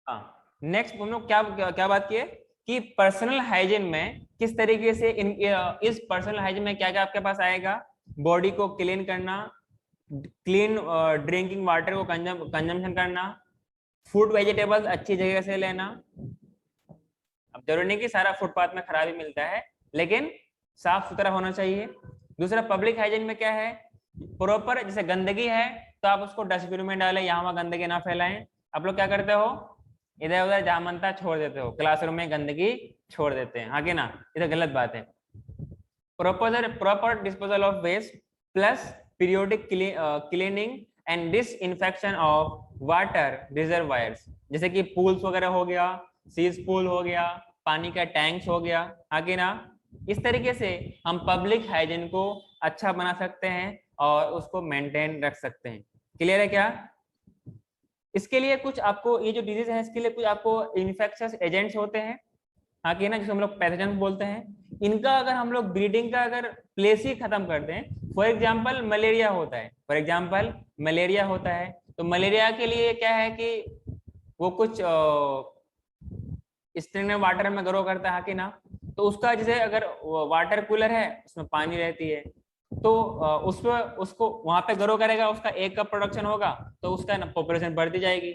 हाँ, नेक्स्ट हम लोग क्या क्या, क्या बात किए कि पर्सनल हाइजीन में किस तरीके से इस पर्सनल हाइजीन में क्या क्या आपके पास आएगा। बॉडी को क्लीन करना, क्लीन ड्रिंकिंग वाटर को कंजम्पशन करना, फूड वेजिटेबल्स अच्छी जगह से लेना। अब जरूरी नहीं कि सारा फुटपाथ में खराब ही मिलता है, लेकिन साफ सुथरा होना चाहिए। दूसरा पब्लिक हाइजीन में क्या है, प्रॉपर जैसे गंदगी है तो आप उसको डस्टबिन में डालें, यहाँ वहां गंदगी ना फैलाएं। आप लोग क्या करते हो, इधर उधर जहां मनता छोड़ देते हो, क्लासरूम में गंदगी छोड़ देते हैं, आगे ना, ये तो गलत बात है। Proper disposal of waste plus periodic cleaning and disinfection of water reservoirs, जैसे कि पूल्स वगैरह हो गया, सीज पूल हो गया, पानी का टैंक्स हो गया, आगे ना। इस तरीके से हम पब्लिक हाइजीन को अच्छा बना सकते हैं और उसको मेंटेन रख सकते हैं। क्लियर है क्या? इसके लिए कुछ आपको ये जो डिजीज है इसके लिए कुछ आपको इन्फेक्शियस एजेंट्स होते हैं, हाँ कि ना, जिसे हम लोग पैथोजन बोलते हैं। इनका अगर हम लोग ब्रीडिंग का अगर प्लेस ही खत्म कर दें, फॉर एग्जांपल मलेरिया होता है, फॉर एग्जांपल मलेरिया होता है, तो मलेरिया के लिए क्या है कि वो कुछ स्टेगनेंट वाटर में ग्रो करता है, हाँ कि ना। तो उसका जैसे अगर वाटर कूलर है उसमें पानी रहती है, तो उसमें उसको वहां पे ग्रो करेगा, उसका एक कप प्रोडक्शन होगा, तो उसका पॉपुलेशन बढ़ती जाएगी।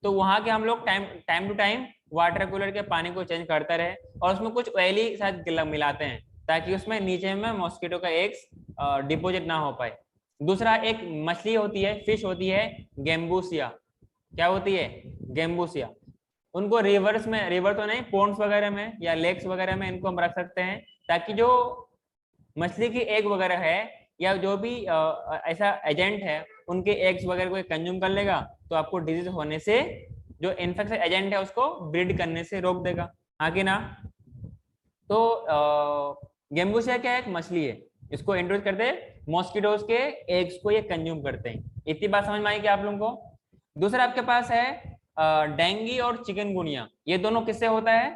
तो वहां के हम लोग time time to time water cooler के पानी को चेंज करते रहे, और उसमें कुछ ऑयली शायद मिलाते हैं ताकि उसमें नीचे में मॉस्किटो का एग्स डिपोजिट ना हो पाए। दूसरा एक मछली होती है, फिश होती है, गेम्बूसिया। क्या होती है? गेम्बूसिया। उनको रिवर्स में, रिवर तो नहीं, पोन्स वगैरह में या लेक्स वगैरह में इनको हम रख सकते हैं, ताकि जो मछली की एग वगैरह है या जो भी ऐसा एजेंट है उनके एग्स वगैरह को कंज्यूम कर लेगा, तो आपको डिजीज होने से, जो इन्फेक्शन एजेंट है उसको ब्रीड करने से रोक देगा, हाँ कि ना। तो गेम्बूसिया क्या है, एक मछली है, इसको इंट्रोड्यूस करते हैं, मॉस्किटोज के एग्स को ये कंज्यूम करते हैं। इतनी बात समझ में आई क्या आप लोगों को? दूसरा आपके पास है डेंगू और चिकनगुनिया, ये दोनों किससे होता है?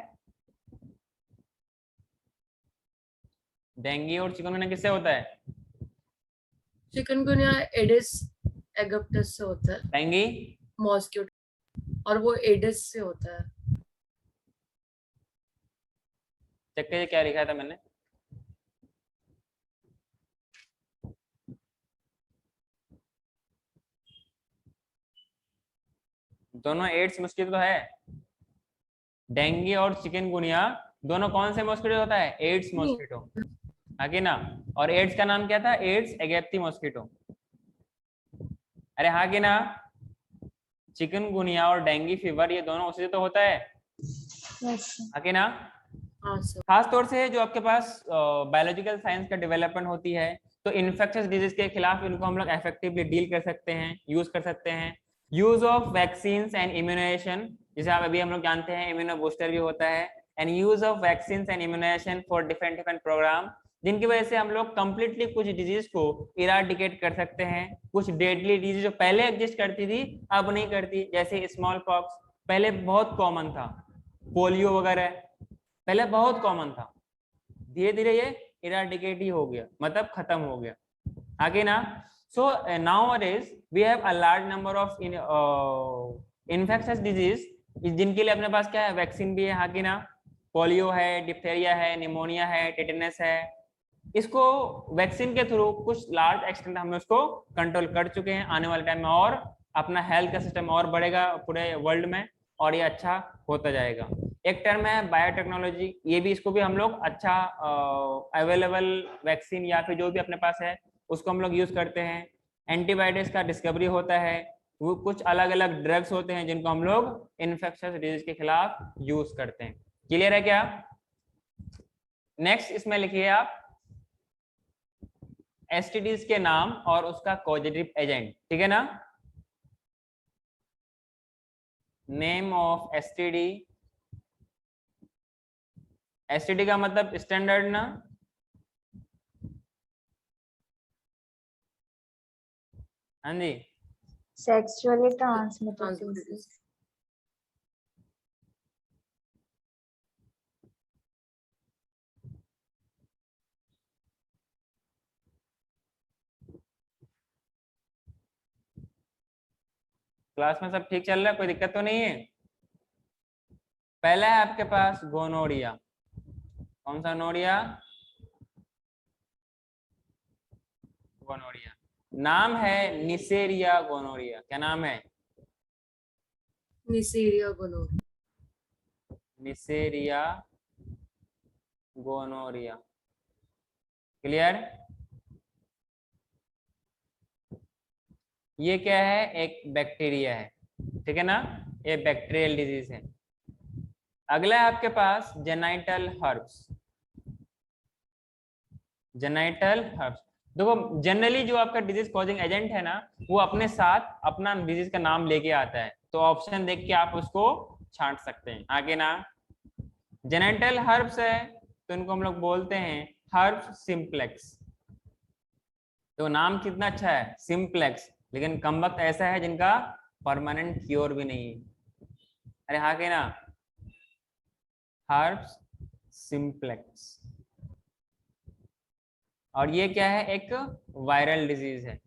डेंगू और चिकनगुनिया किससे होता है? चिकनगुनिया एडिस एगप्टस से होता है, डेंगू, मॉस्किटो, और वो एडिस से होता है। चेक करिए क्या लिखा था मैंने। दोनों एड्स मस्किटो तो है, डेंगू और चिकनगुनिया दोनों कौन से मॉस्किटो होता है? एड्स नहीं, मॉस्किटो, हाँ कि ना। और एड्स का नाम क्या था? एड्स एगेप्टी मॉस्किटो, अरे हाँ कि ना। चिकनगुनिया और डेंगू फीवर ये दोनों उसी से तो होता है, हाँ कि ना। हाँ सर। खास तौर से जो आपके पास बायोलॉजिकल साइंस का डेवलपमेंट होती है, तो इन्फेक्शियस डिजीज के खिलाफ इनको हम लोग इफेक्टिवली डील कर सकते हैं, यूज कर सकते हैं। Use of vaccine and immunisation, जैसे आप अभी हम लोग जानते हैं इम्यूनो बूस्टर भी होता है, and use of vaccine and immunisation for different different programme, जिनकी वजह से हम लोग कंप्लीटली कुछ डिजीज को इराडिकेट कर सकते हैं। कुछ डेडली डिजीज जो पहले एग्जिस्ट करती थी अब नहीं करती, जैसे स्मॉल पॉक्स पहले बहुत कॉमन था, पोलियो वगैरह पहले बहुत कॉमन था, धीरे धीरे ये इराडिकेट ही हो गया, मतलब खत्म हो गया, आगे ना। So nowadays we have a large number of infectious disease, जिनके लिए अपने पास क्या है, वैक्सीन भी है, हाँ कि ना। पोलियो है, डिप्थेरिया है, निमोनिया है, टेटनस है। इसको वैक्सीन के थ्रू कुछ लार्ज एक्सटेंट हम उसको कंट्रोल कर चुके हैं। आने वाले टाइम में और अपना हेल्थ का सिस्टम और बढ़ेगा पूरे वर्ल्ड में, और ये अच्छा होता जाएगा। एक टर्म है बायोटेक्नोलॉजी, ये भी, इसको भी हम लोग अच्छा अवेलेबल वैक्सीन या फिर जो भी अपने पास है उसको हम लोग यूज करते हैं। एंटीबायोटिक्स का डिस्कवरी होता है, वो कुछ अलग अलग ड्रग्स होते हैं जिनको हम लोग इन्फेक्शियस डिजीज के खिलाफ यूज करते हैं। क्लियर है क्या? नेक्स्ट इसमें लिखिए आप एसटीडीज के नाम और उसका कॉजेटिव एजेंट, ठीक है ना। नेम ऑफ एसटीडी, एसटीडी का मतलब स्टैंडर्ड ना, हाँ जी। Sexually transmitted transmitted disease. Class में सब ठीक चल रहा है, कोई दिक्कत तो नहीं है? पहला है आपके पास गोनोरिया। कौन सा नोरिया? गोनोरिया। नाम है निसेरिया गोनोरिया। क्या नाम है? Neisseria gonorrhoea. Neisseria gonorrhoea. Clear? ये क्या है? एक बैक्टीरिया है, ठीक है ना? ये बैक्टीरियल डिजीज है। अगला है आपके पास जेनाइटल हर्ब्स। जेनाइटल हर्ब्स, देखो जनरली जो आपका डिजीज कॉजिंग एजेंट है ना, वो अपने साथ अपना डिजीज का नाम लेके आता है, तो ऑप्शन देख के आप उसको छांट सकते हैं। आगे ना, जेनाइटल हर्ब्स है तो इनको हम लोग बोलते हैं हर्ब्स सिंप्लेक्स। तो नाम कितना अच्छा है, सिंप्लेक्स, लेकिन कमबख्त ऐसा है जिनका परमानेंट क्योर भी नहीं है। अरे हाँ के ना, हर्ब्स सिंप्लेक्स। और ये क्या है? एक वायरल डिजीज है।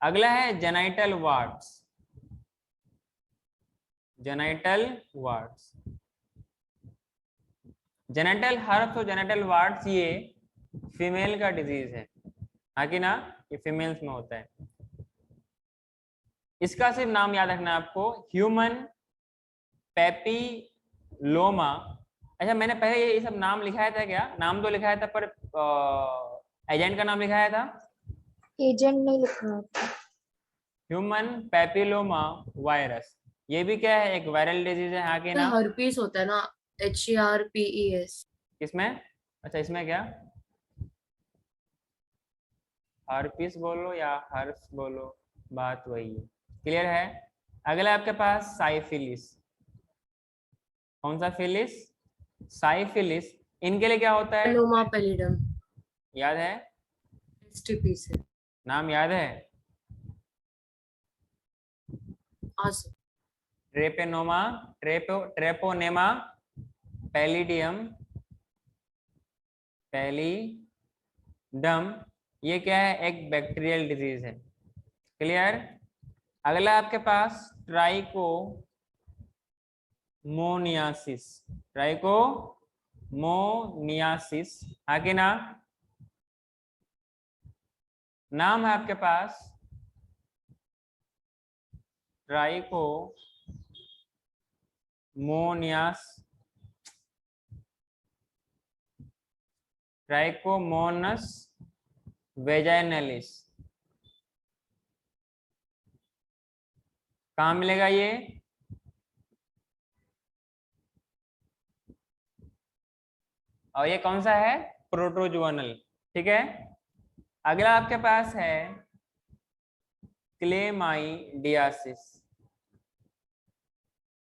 अगला है genital wards. Genital wards, genital herbs और जेनाइटल वार्ड्स ये फीमेल का डिजीज है, हाँ कि ना? ये फीमेल्स में होता है। इसका सिर्फ नाम याद रखना है आपको, ह्यूमन पैपिलोमा। अच्छा, मैंने पहले ये सब नाम लिखाया था क्या? नाम तो लिखाया था, पर एजेंट का नाम लिखाया था? एजेंट नहीं लिखा होता। ह्यूमन पैपिलोमा वायरस, ये भी क्या है? एक वायरल डिजीज है, हाँ कि ना? हर्पीस होता है ना, HERPES। किसमें? अच्छा, इसमें क्या? हर्पिस बोलो या हर्प्स बोलो, बात वही है। क्लियर है? अगला आपके पास साइफिलिस। कौन सा फिलिस? साइफिलिस। इनके लिए क्या होता है? पैलोमा पैलिडम। याद है? STP से। नाम याद है? Treponema, Treponema palladium, pallidum. ये क्या है? एक बैक्टीरियल डिजीज है। क्लियर? अगला आपके पास ट्राइकोमोनियासिस। ट्राइकोमोनियासिस, हाँ कि ना? नाम है आपके पास ट्राइकोमोनस वेजाइनलिस। कहाँ मिलेगा ये? और ये कौन सा है? प्रोटोजुअनल। ठीक है। अगला आपके पास है क्लेमाइडियासिस।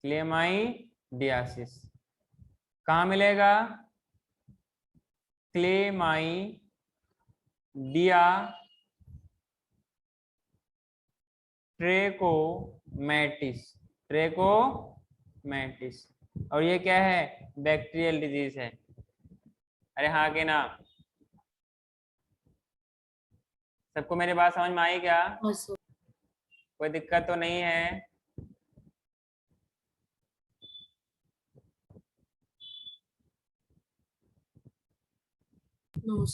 क्लेमाइडियासिस कहाँ मिलेगा? क्लेमाइडिया ट्रेकोमैटिस। ट्रेकोमैटिस। और ये क्या है? बैक्टीरियल डिजीज है। अरे हाँ के ना? सबको मेरी बात समझ में आई क्या? कोई दिक्कत तो नहीं है? नो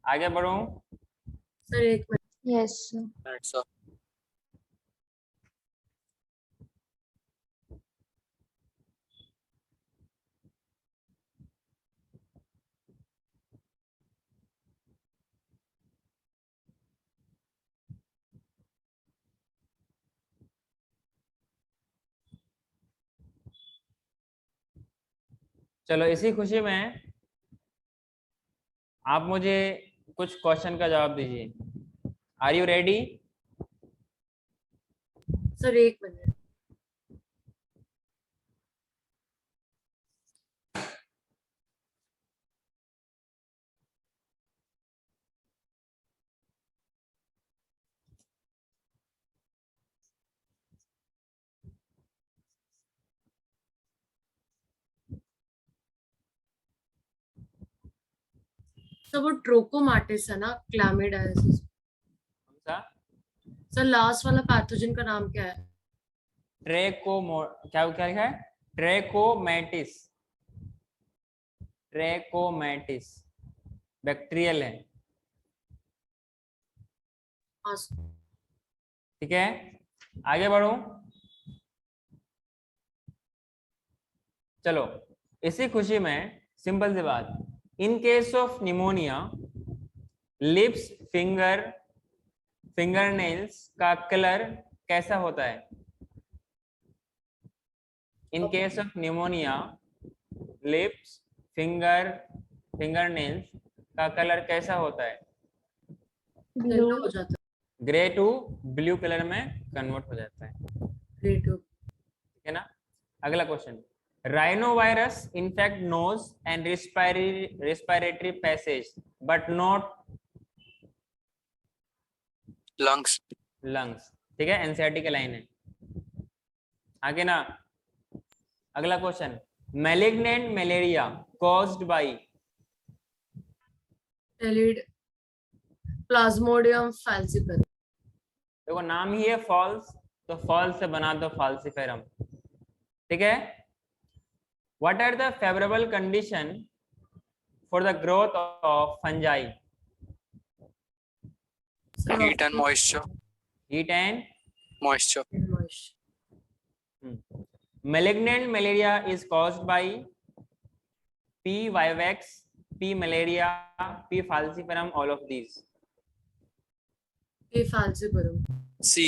आगे बढ़ूं? सर, एक मिनट। Yes sir. चलो, इसी खुशी में आप मुझे कुछ क्वेश्चन का जवाब दीजिए। Are you ready? सर, एक मिनट। सर, वो ट्रोकोमाटिस है ना, क्लैमिडाइसिस। कौन सा? सर, लास्ट वाला पैथोजन का नाम क्या है? क्या क्या लिखा है? ट्रैकोमैटिस, ट्रैकोमैटिस बैक्टीरियल है। हाँ सर। ठीक है, आगे बढ़ो। चलो, इसी खुशी में सिंपल सी बात, in case of pneumonia lips, finger nails का कलर कैसा होता है? In case of pneumonia lips, finger nails का कलर कैसा होता है? ब्लू, येलो हो जाता ग्रे टू ब्लू कलर में कन्वर्ट हो जाता है। है, ग्रे टू। ठीक है ना? अगला question, rhino virus infect nose and respiratory passage but not lungs. Lungs. ठीक है, एनसीईआरटी की लाइन है। आगे ना, अगला question, malignant malaria caused by, Plasmodium falciparum. देखो नाम ही है फॉल्स, तो फॉल्स से बना दो फाल्सिफेरम। ठीक है, what are the favourable condition for the growth of fungi? Heat and moisture. Heat and moisture. malignant malaria is caused by P. vivax, P. malaria, P. falciparum, all of these. P. falciparum. C.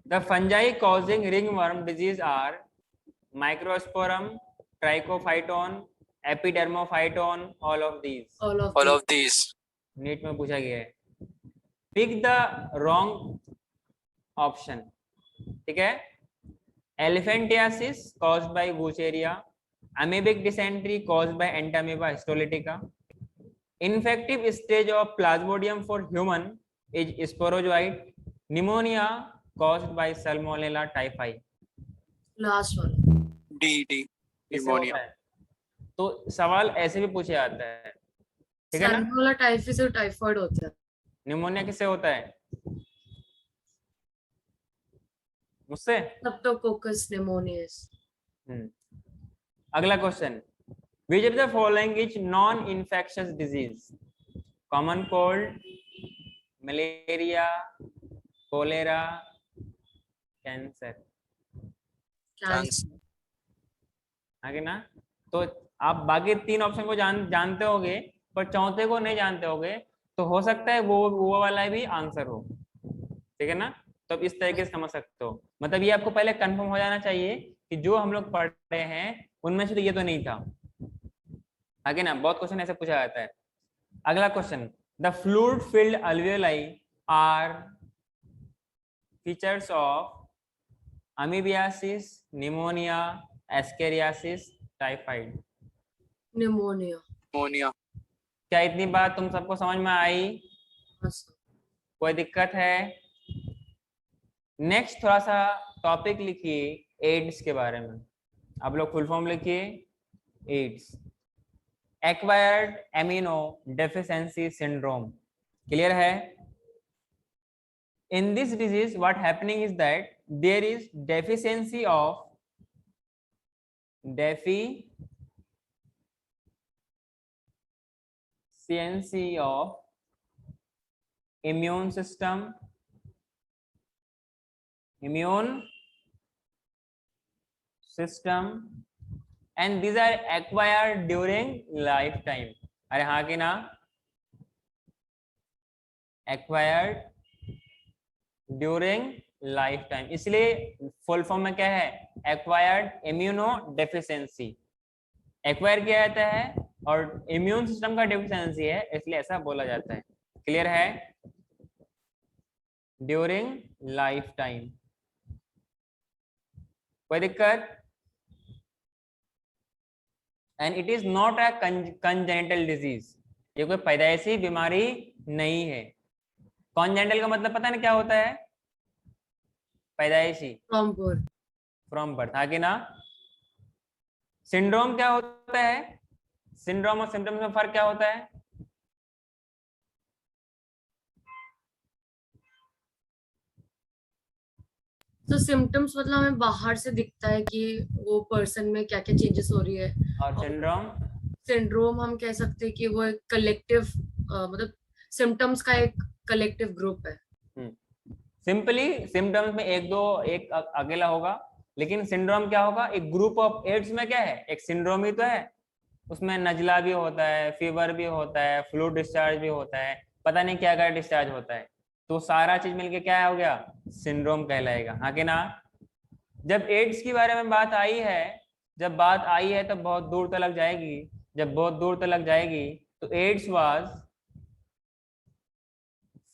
The fungi causing ringworm disease are Microsporum, Trichophyton, Epidermophyton, all of these. All of all these. Of these. NEET में पूछा गया है। Pick the wrong option. ठीक है, Elephantiasis caused by Wucheria, amoebic dysentery caused by Entamoeba histolytica. Infective stage of Plasmodium for human is sporozoite. Pneumonia caused by Salmonella typhi. Last one. D D इससे होता pneumonia. है। तो सवाल ऐसे भी पूछे जाता है। ठीक है ना? सैल्मोनेला टाइफी से टाइफाइड होता है। निमोनिया किससे होता है? मुझसे? स्ट्रेप्टोकोकस निमोनियस। अगला question, which of the following is non-infectious disease? Common cold, malaria, cholera, cancer. Cancer. आगे ना, तो आप बाकी तीन ऑप्शन को जानते होगे, पर चौथे को नहीं जानते होगे, तो हो सकता है वो वाला भी आंसर हो। ठीक है ना? तो अब इस तरीके से समझ सकते हो, मतलब ये आपको पहले कंफर्म हो जाना चाहिए कि जो हम लोग पढ़ रहे हैं उनमें से तो ये तो नहीं था। आगे ना, बहुत क्वेश्चन ऐसे पूछा जाता है। अगला question, the fluid filled alveoli are features of amoebiasis, pneumonia, ascariasis, typhoid. Pneumonia. Pneumonia. क्या इतनी बात तुम सबको समझ में आई? कोई दिक्कत है? नेक्स्ट थोड़ा सा टॉपिक लिखिए एड्स के बारे में। आप लोग फुल फॉर्म लिखिए AIDS, acquired amino deficiency syndrome. Clear है? In this disease what happening is that there is deficiency of immune system, and these are acquired during lifetime. अरे हाँ कि ना, acquired ड्यूरिंग लाइफ टाइम, इसलिए full form में क्या है? Acquired immuno deficiency. Acquire किया जाता है और इम्यून सिस्टम का डेफिशिएंसी है, इसलिए ऐसा बोला जाता है। क्लियर है? During life time. कोई दिक्कत? And it is not a congenital disease, ये कोई पैदाइशी बीमारी नहीं है। कॉन्जेनिटल का मतलब पता है ना क्या होता है? पैदाइशी, फ्रॉम बर्थ। आगे ना, सिंड्रोम क्या होता है? सिंड्रोम और सिम्टम्स में फर्क क्या होता है? तो सिम्टम्स मतलब हमें बाहर से दिखता है कि वो पर्सन में क्या क्या चेंजेस हो रही है। और सिंड्रोम? सिंड्रोम हम कह सकते हैं कि वो एक कलेक्टिव मतलब सिम्टम्स का एक कलेक्टिव ग्रुप है। सिंपली सिम्टम्स में एक अकेला होगा, लेकिन सिंड्रोम क्या होगा? एक ग्रुप ऑफ। एड्स में क्या है? एक सिंड्रोम ही तो है, उसमें नजला भी होता है, फीवर भी होता है, फ्लू डिस्चार्ज भी होता है, पता नहीं क्या क्या डिस्चार्ज होता है, तो सारा चीज मिलके क्या हो गया? सिंड्रोम कहलाएगा, हाँ कि ना? जब एड्स के बारे में बात आई है, जब बात आई है तो बहुत दूर तक जाएगी। जब बहुत दूर तक जाएगी तो AIDS was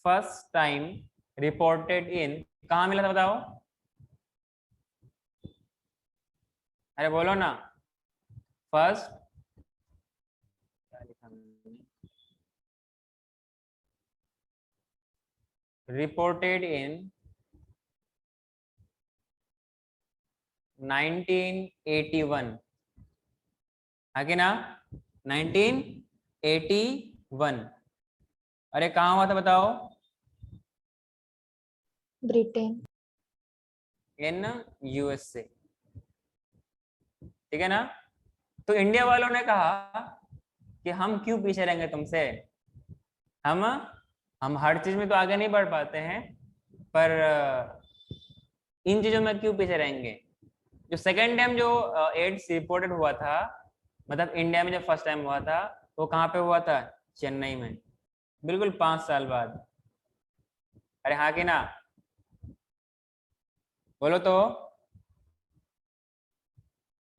first time reported in, कहाँ मिला था बताओ? अरे बोलो ना। फर्स्ट, रिपोर्टेड इन 1981, है कि ना? 1981। अरे कहाँ हुआ था बताओ? ब्रिटेन। इन यूएसए, ठीक है ना? तो इंडिया वालों ने कहा कि हम क्यों पीछे रहेंगे तुमसे, हम हर चीज में तो आगे नहीं बढ़ पाते हैं, पर इन चीजों में क्यों पीछे रहेंगे? जो सेकेंड टाइम जो एड्स रिपोर्टेड हुआ था, मतलब इंडिया में जो फर्स्ट टाइम हुआ था, वो कहाँ पे हुआ था? चेन्नई में, बिल्कुल 5 साल बाद। अरे हाँ कि ना? बोलो तो।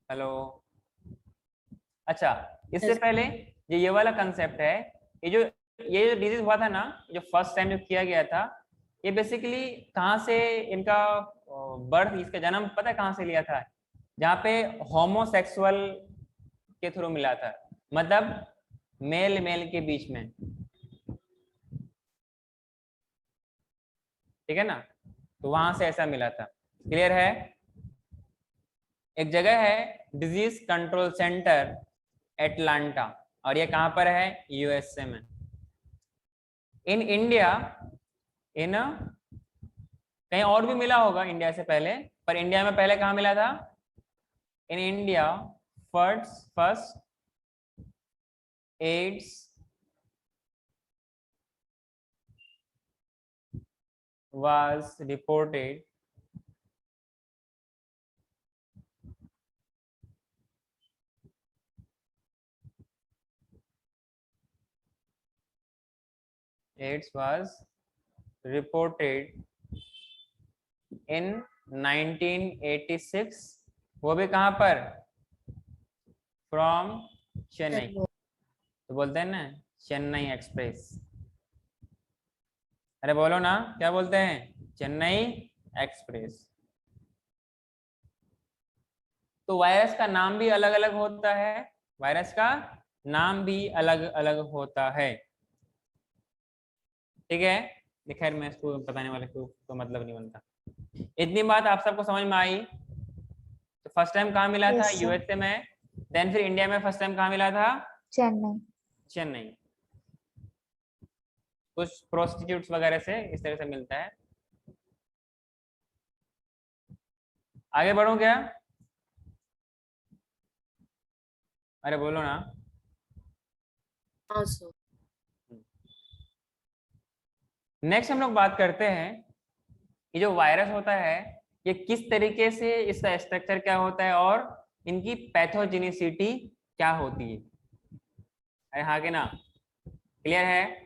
हेलो। अच्छा, इससे Yes. पहले ये वाला कंसेप्ट है, ये जो डिजीज हुआ था ना, जो फर्स्ट टाइम जो किया गया था, ये बेसिकली कहाँ से इनका बर्थ, इसका जन्म पता है कहाँ से लिया था? जहाँ पे होमोसेक्सुअल के थ्रू मिला था, मतलब मेल मेल के बीच में, ठीक है ना? तो वहां से ऐसा मिला था। क्लियर है? एक जगह है डिजीज कंट्रोल सेंटर एटलांटा, और ये कहां पर है? यूएसए में। इन इंडिया, इन कहीं और भी मिला होगा इंडिया से पहले, पर इंडिया में पहले कहां मिला था? In India first AIDS was reported AIDS was reported in 1986, वो भी कहाँ पर? फ्रॉम चेन्नई। तो बोलते हैं ना चेन्नई एक्सप्रेस। अरे बोलो ना, क्या बोलते हैं? चेन्नई एक्सप्रेस। तो वायरस का नाम भी अलग अलग होता है, वायरस का नाम भी अलग अलग होता है, ठीक है? खैर मैं इसको बताने वाले को मतलब नहीं बनता। इतनी बात आप सबको समझ में आई? तो फर्स्ट टाइम कहाँ मिला था? Yes, sir. यूएसए में। देन फिर इंडिया में फर्स्ट टाइम कहाँ मिला था? चेन्नई। चेन्नई। कुछ प्रोस्टिट्यूट्स वगैरह से इस तरह से मिलता है। आगे बढ़ो क्या? अरे बोलो ना। हाँ सर। नेक्स्ट हम लोग बात करते हैं, ये जो वायरस होता है, ये किस तरीके से, इसका स्ट्रक्चर क्या होता है, और इनकी पैथोजेनिसिटी क्या होती है। अरे हाँ कि ना? क्लियर है?